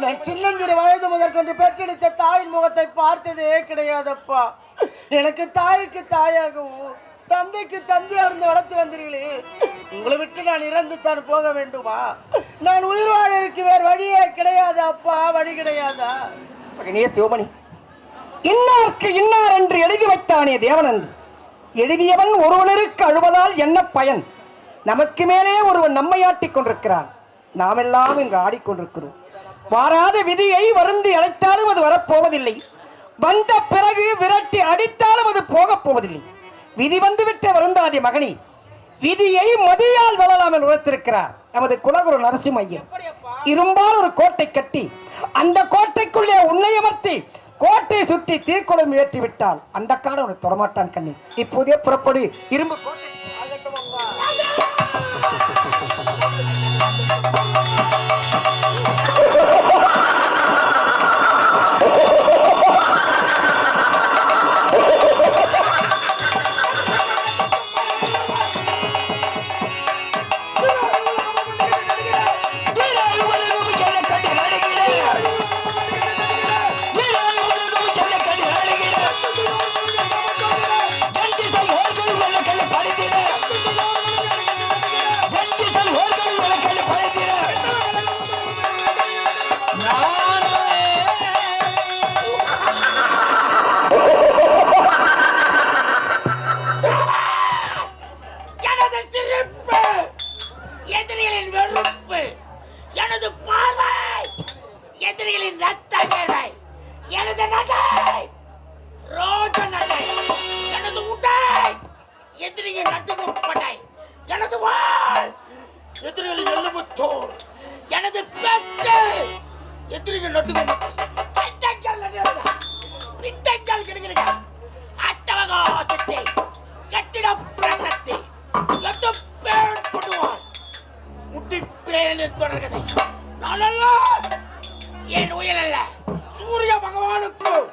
நான் சின்னஞ்சிறு வயது முதற்கொண்டு பெற்றெடுத்த தாயின் முகத்தை பார்த்ததே கிடையாதப்பா. எனக்கு தாய்க்கு தாயாகவும் தந்தைக்கு தந்தையா இருந்து வளர்த்து வந்தீர்களே, உங்களை விட்டு நான் இறந்து தான் போக வேண்டுமா? நான் உயிர் வாழறதுக்கு வேறு வழியே கிடையாது அப்பா, வழி கிடையாதா? மகனே சிவமணி, இன்னாருக்கு இன்னார் என்று எழுதி வைத்தானே தேவனன், எழுதியவன் ஒருவனருக்கு அழுவதால் என்ன பயன்? நமக்கு மேலே ஒருவன் நம்மை ஆட்டிக் கொண்டிருக்கிறான், நாமெல்லாம் இங்கு ஆடிக்கொண்டிருக்கிறோம். வாராத விதியை வருந்தி அழைத்தாலும் அது வரப்போவதில்லை, வந்த பிறகு விரட்டி அடித்தாலும் அது போகப் போவதில்லை. விதி வந்துவிட்டு வருந்தாதே மகனி, விதியை மதியால் வளராமல் உழைத்திருக்கிறார் நமது குலகுரு நரசிம்மையர். இரும்பால் ஒரு கோட்டை கட்டி அந்த கோட்டைக்குள்ளே உன்னை அமர்த்தி கோட்டை சுற்றி தீக்குளம் ஏற்றி விட்டால் அந்த காலம் உனக்கு தொடமாட்டான் கண்ணி. இப்போதே புறப்படு, இரும்பு கோட்டை. என் உயிர் அல்ல, சூரிய பகவானுக்கும்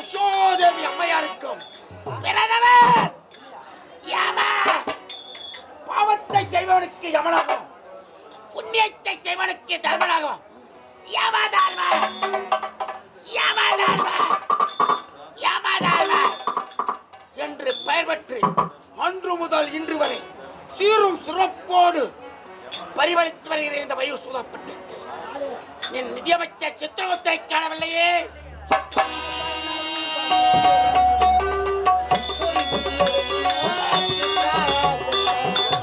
உஷோதேவி அம்மையாருக்கும் பிறந்தவர் பாவத்தை செய்வனுக்கு யமனாகவும் புண்ணியத்தை செய்வனுக்கு தர்மனாகவும் என்று பெயர் பெற்று அன்று முதல் இன்று வரை சீரும் சிறப்போடு பரிவளித்து வருகிற இந்த வயு சூதப்பட்டிருக்கு. என் நிதியமைச்சர் சித்திரகுப்தரை காணவில்லையே?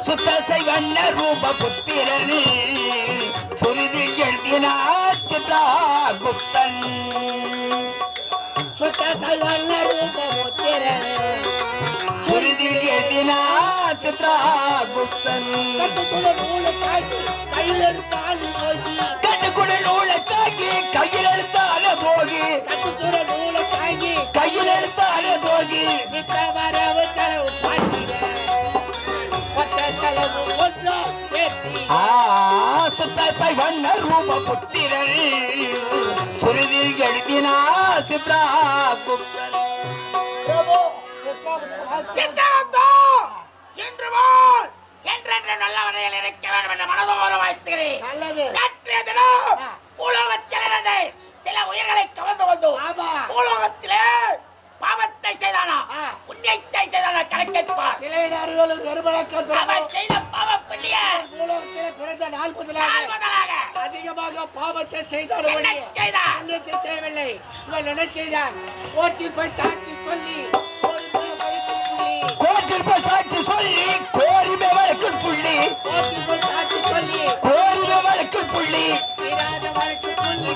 சுத்தசைவண்ண ரூப புத்திரனே சுருதி எழுதினார் சித்ரகுப்தன். சுத்தசைவண்ண ரூப புத்திரனே சுருதி எழுதினார் சித்ரகுப்தன். கட்டுக்குள்ள நூலை காக்கி கையில் எடுத்தாலும் போகி, கட்டுக்குள்ள நூலை காக்கி கையில் எடுத்தாலும் போகி, கட்டுக்குள்ள நூலை காக்கி கையில் எடுத்தாலும் போகி, மித்த வரவு செலவு சுத்தசைவண்ண ரூப புத்திரனே சுருதி எழுதினார் சித்ரகுப்தன். நல்ல வரையில் இருக்க வேண்டும் என்று மனதோர வாழ்த்துகிறேன். நேற்றைய தினம் பூலோகத்திலிருந்து சில உயிர்களை கவர்ந்து வந்தோம். பூலோகத்திலே பாவத்தை செய்தானா புண்ணியத்தை செய்தானா கணக்கெடுப்பார். அவன் செய்த பாவம் புண்ணிய பிறந்த நாள் முதலாக அதிகமாக பாவத்தை செய்தாலும் செய்யவில்லை. இவன் என்ன செய்தான்? கோர்ட்டில் போய் சாட்சி சொல்லி கோரிமை வழக்கில் புள்ளி, கோர்ட்டில் போய் சாட்சி சொல்லி கோரிமை வழக்கில் புள்ளி, தீராத வழக்கில் புள்ளி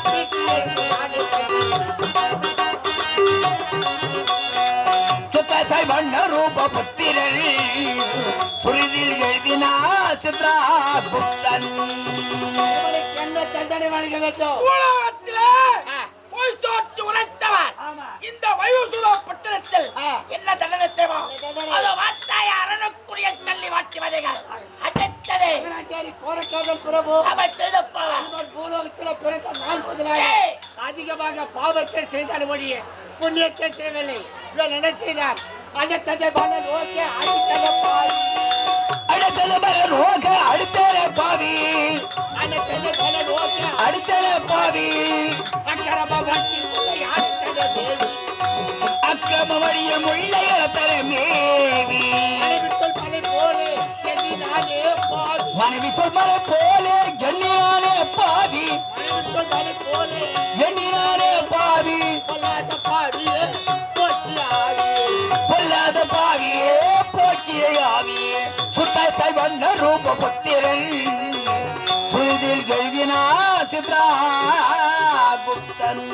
சுத்தசைவண்ண ரூப புத்திரனே சுருதியில் எழுதினார் சித்ரகுப்தன். என்ன தண்டனை வழங்க வேண்டும்? உலகத்திலே பொய் சாட்சி உரைத்தவர் இந்த வயுசுல பட்டணத்தில் என்ன தண்டனை தேவா? அது வாத்தாய அரணுக்குரிய தள்ளி வாட்டி வதைகள் அடைத்தது. கோரக்காதல் பிரபு அவன் செய்த பாவம் பூலோகத்தில் பிறந்த நாள் முதலாக அதிகமாக பாவத்தை செய்தால் மொழிய புண்ணியத்தை செய்யவில்லை. இவன் என்ன செய்தார்? அடுத்தது மகன் ஓகே அடுத்தது பாவி, அடுத்தது மகன் ஓகே அடுத்தது பாவி, அடித்தல பாவி அக்கிரம வழிய முள்ளைய தரமேவி மனைவி சொல்மலை போலே எண்ணினானே பாவி எண்ணினானே பாவி பொல்லாத பாவியே போச்சியே ஆவியே சுத்த சைவந்த ரூப புத்திரன் சுதில் கல்வினா சித்ரா குப்தன்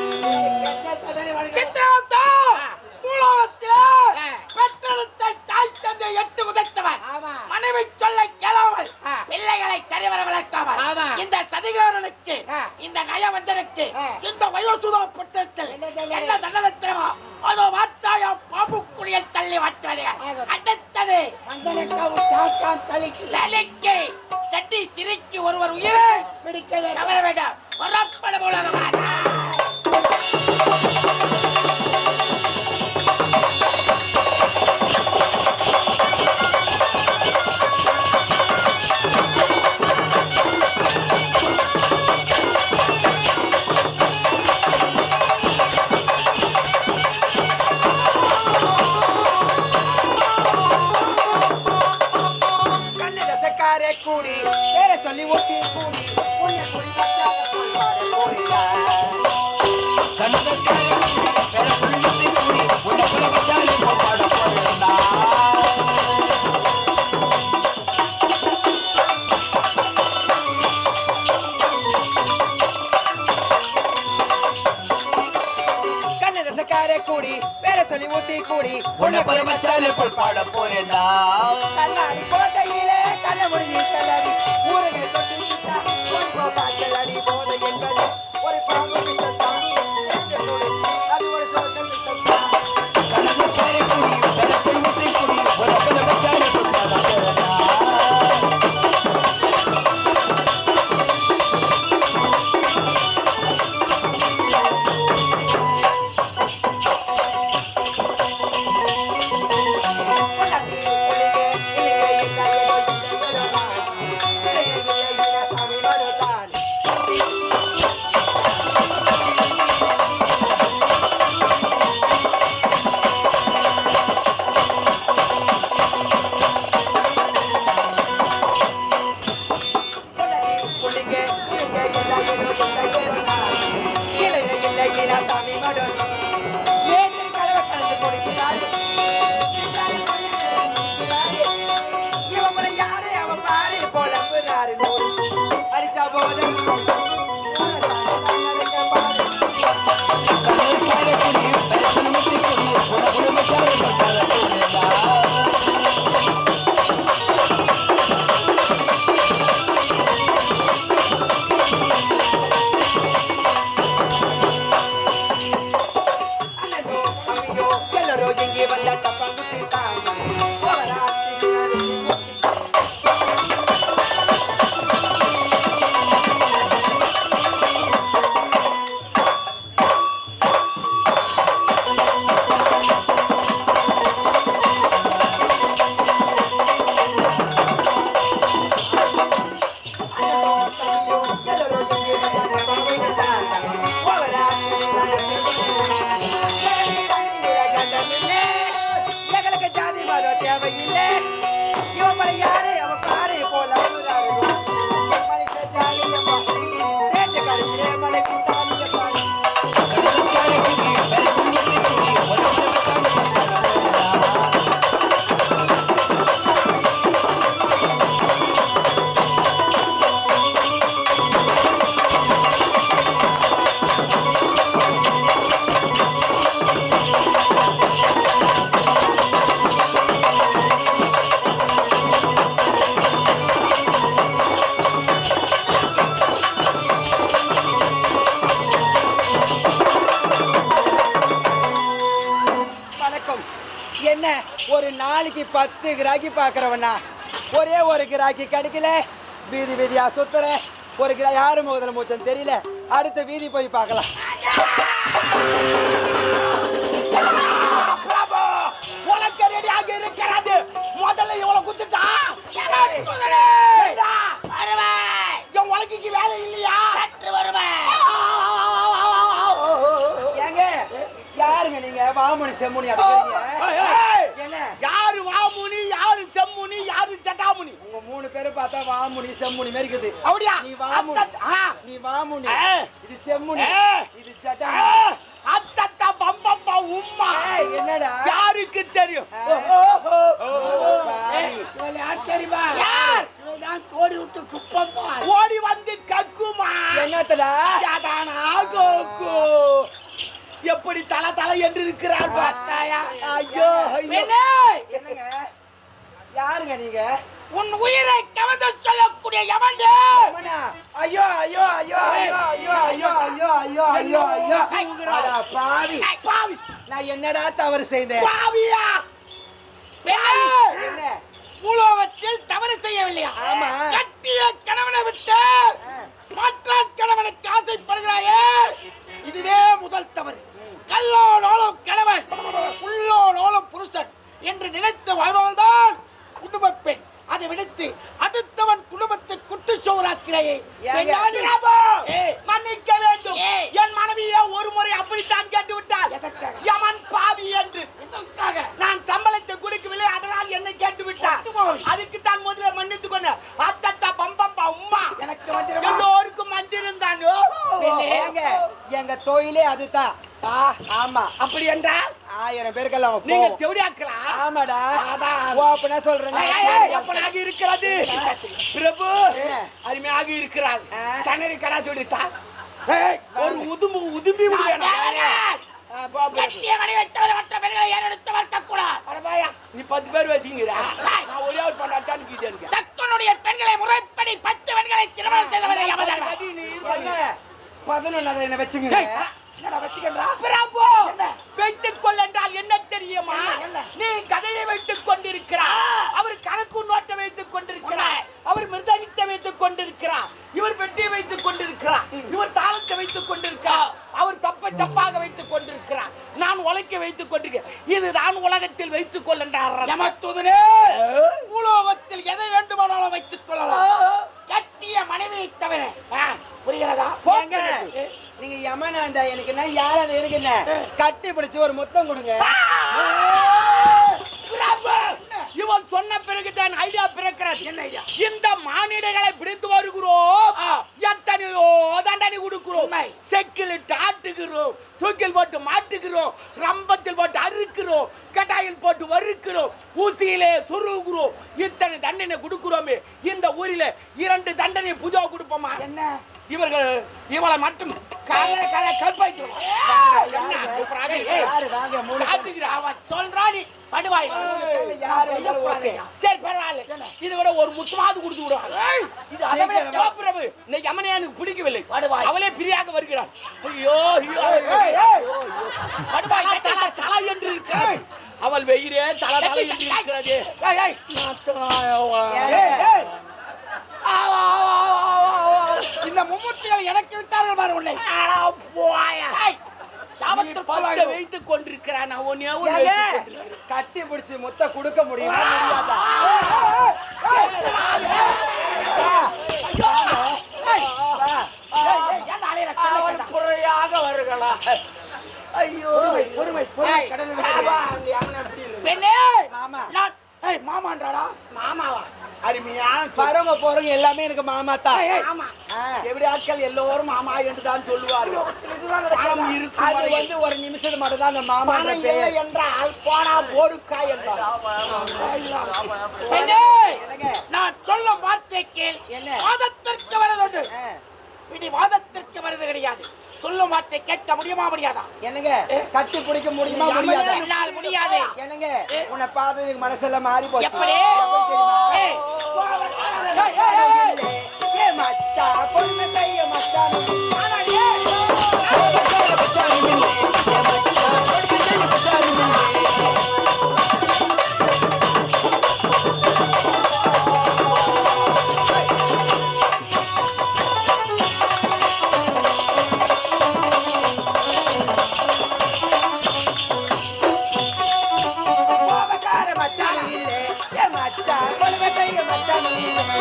மனைவி சொல்ல கேளாமல் பிள்ளைகளை சரிவர வளர்க்காமல் இந்த சதிகாரனுக்கு இந்த நயவஞ்சனுக்கு இந்த வயோசுதா புற்றத்தில் என்ன தண்டனத்திரமோ அதோ வார்த்தாயா பாம்பு குழியில் தள்ளி வாட்டுவது அடுத்தது தலைக்கு தட்டி சிரிக்கி ஒருவர் உயிரை பிடிக்க தவற வேண்டாம் புறப்பட மூலமாக கூடி பேரை சொல்லி ஒட்டி கூடி புண்ணிய கூடி கண்ணதசக்காரே கூடி பேரை சொல்லி ஊத்தி கூடி உன்னை பரமச்சாலை போல் பாட போறேன்டா கண்ணாடி கோட்டையிலே கண்ண முடிஞ்சு செல்லடி ஊருகை தொட்டு விட்டா போப்பா செல்லடி போதை என்பது ஒரு பாம்பு விஷத்தான் அது ஒரு சோசல் விஷத்தான் கண்ணதசக்காரே கூடி பேரை சொல்லி ஊத்தி கூடி உன்னை பரமச்சாலை போல் பாட போறேன்டா என்ன ஒரு நாளைக்கு 10 கிராக்கி பாக்குறவனா ஒரே ஒரு கிராக்கி கிடைக்கல வீதி வீதியா சுத்துற ஒரு யாரு முதல்ல மூச்சம் தெரியல அடுத்த வீதி போய் பார்க்கலாம் உனக்கு ரெடியாக இருக்கிறது முதல்ல இவளை குத்துட்டா என் உலகிக்கு செம்முனி அடிக்கிறீங்க? என்ன யாரு வாமுனி, யாரு செம்முனி, யாரு ஜட்டாமுனி? உங்க 3 பேரும் பார்த்தா வாமுனி செம்முனி மாதிரி இருக்குது. அப்படியா? நீ வாமுனி, நீ வாமுனி, இது செம்முனி, இது ஜட்டா. அத்தத்தா பம்பம்பா உம்மா. என்னடா யாருக்கு தெரியும்? யார் தெரியுமா? யார்? இவன்தான் கோடி விட்டு குப்பம்மா. ஓடி வந்து கக்குமா. என்னத்தடா ஜடானா கோகு. எப்படி தல தல என்று இருக்கிறார் பார்த்தாயா? ஐயோ ஐயோ. என்னங்க யாருங்க நீங்க? உன் உயிரை கவர்ந்து சொல்லக்கூடிய எவன்டா? ஐயோ ஐயோ ஐயோ ஐயோ ஐயோ ஐயோ ஐயோ ஐயோ ஐயோ ஐயோ அடா பாவி பாவி. நான் என்னடா தவறு செய்தேன்? பாவியா? என்ன பூலோகத்தில் தவறு செய்யவில்லையா? ஆமா. கட்டிய கணவனை விட்டு மாற்றான் கணவனுக்கு ஆசைப்படுகிறாயே, இதுவே முதல் தவறு. கல்லோனோளும் கணவன், புல்லோனோளும் புருஷன் என்று நினைத்து வாழ்பவள்தான் குடும்ப பெண். அதை விடுத்து அடுத்தவன் குடும்பத்தை குட்டு சோறாக்கிறாயே. மன்னிக்க வேண்டும். என் மனைவியை ஒரு முறை அப்படித்தான் கேட்டு விட்டார். யமன் பாவி என்று. நான் சம்பளத்தை கொடுக்கவில்லை, அதனால் என்னை கேட்டு விட்டார். அதுக்கு தான் முதல்ல மன்னித்துக் கொண்டேன். அத்தத்தா பம்பம்பா உம்மா. எனக்கு வந்து எல்லோருக்கும் மந்திரம் தான். எங்க தொழிலே அதுதான். ஆமா. அப்படி என்றால் 1000 பேருக்கெல்லாம் நீங்க தேவடியாக்கலாம். ஆமாடா. அதான். ஓப்பனா சொல்றேன். எப்பனாக இருக்கிறது பிரபு, அருமையாக இருக்கிறார். சனரி கடா சொல்லிட்டா ஒரு உதும்பி விடுவேன். நீ 10 பேர் வச்சுக்கிறா, நான் ஒரே ஒரு பண்ணாட்டான்னு கேட்டேன். தக்கனுடைய பெண்களை முறைப்படி 10 பெண்களை திருமணம் செய்தவரை யமதர்மன். 11 என்ன வச்சுங்க. என்னடா வச்சுக்கன்றா? பிரபு, வைத்துக் கொள் என்றால் என்ன தெரியுமா? நீ கதையை வைத்துக் கொண்டிருக்கிறார், அவர் கணக்கு நோட்டை வைத்துக் கொண்டிருக்கிறார், அவர் மிருதங்கத்தை வைத்துக் கொண்டிருக்கிறார், இவர் பெட்டியை வைத்துக் கொண்டிருக்கிறார், இவர் தாளத்தை வைத்துக் கொண்டிருக்கிறார், அவர் தப்பாக வைத்துக் கொண்டிருக்கிறார், நான் உலக்கை வைத்துக் கொண்டிருக்கிறேன். இதுதான் உலகத்தில் வைத்துக் கொள் என்றார். யமதூதனே, பூலோகத்தில் எதை வேண்டுமானாலும் வைத்துக் கொள்ளலாம், கட்டிய மனைவியை தவிர. புரிகிறதா? நீங்க யமனாண்டா எனக்கு என்ன, யாரா எனக்கு என்ன, கட்டி பிடிச்சு ஒரு முத்தம் கொடுங்க. இவன் சொன்ன பிறகுதான் ஐடியா பிறக்கிறது. என்ன ஐடியா? இந்த மானிடங்களை பிடித்து வருகிறோம், எத்தனையோ தண்டனை கொடுக்கிறோம், செக்கில் ஆட்டுகிறோம், தூக்கில் போட்டு மாட்டுகிறோம், ரம்பத்தில் போட்டு அறுக்கிறோம், கட்டாயில் போட்டு வறுக்கிறோம், ஊசியிலே சொருகிறோம். இத்தனை தண்டனை கொடுக்கிறோமே, இந்த ஊரில 2 தண்டனை புதுவா கொடுப்போமா? என்ன இவர்கள் இவளை மட்டும் கற்பாய்க்கிறோம். சரி பரவாயில்ல, இதை விட ஒரு முத்தமாவது கொடுத்து விடுவாங்க. இந்த யமனை எனக்கு பிடிக்கவில்லை, அவளே பிரியாக வருகிறாள். ஐயோ தலை என்று இருக்கிறது, அவள் வெயிரே தலை தலை என்று இருக்கிறது. இந்த மும்மூர்த்திகள் எனக்கு விட்டார்கள் பாரு உன்னை. வைத்துக் கொண்டிருக்கிறான். கட்டி பிடிச்சு முத்த கொடுக்க முடியுமா? முடியாதா? குறையாக வருகளா? ஐயோ பொறுமை. மாமான்றாடா? மாமாவா? அருமையான வரவங்க போறவங்க எல்லாமே எனக்கு மாமா தான். எப்படி ஆட்கள் எல்லோரும் மாமா என்று தான் சொல்லுவார்கள். பணம் இருக்கும், அது வந்து ஒரு நிமிஷம் மட்டும் தான் அந்த மாமா என்றால் போனா போடுக்கா என்றார். நான் சொல்லும் வார்த்தைக்கு வாதத்திற்கு வரது இனி வாதத்திற்கு வருது கிடையாது. சொல்லும் வார்த்தை கேட்க முடியுமா முடியாதா? என்னங்க கட்டி பிடிக்க முடியுமா முடியாதா? என்னால் முடியாது. என்னங்க உன்னை பார்த்து எனக்கு மனசெல்லாம் மாறி போச்சு. எப்படி? ஏ மச்சா பொண்ணு செய்ய மச்சான் மச்சான் இல்லே, ஏ மச்சா பொண்ணு செய்ய மச்சான் இல்லே.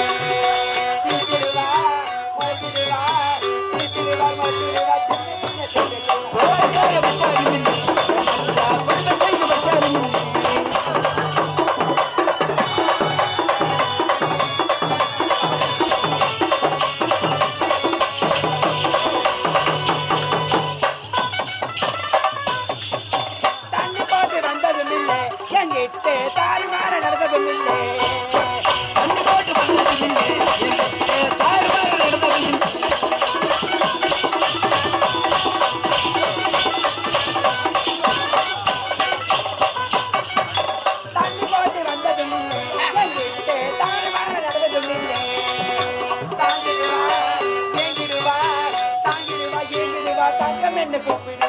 பின்ன போ பின்ன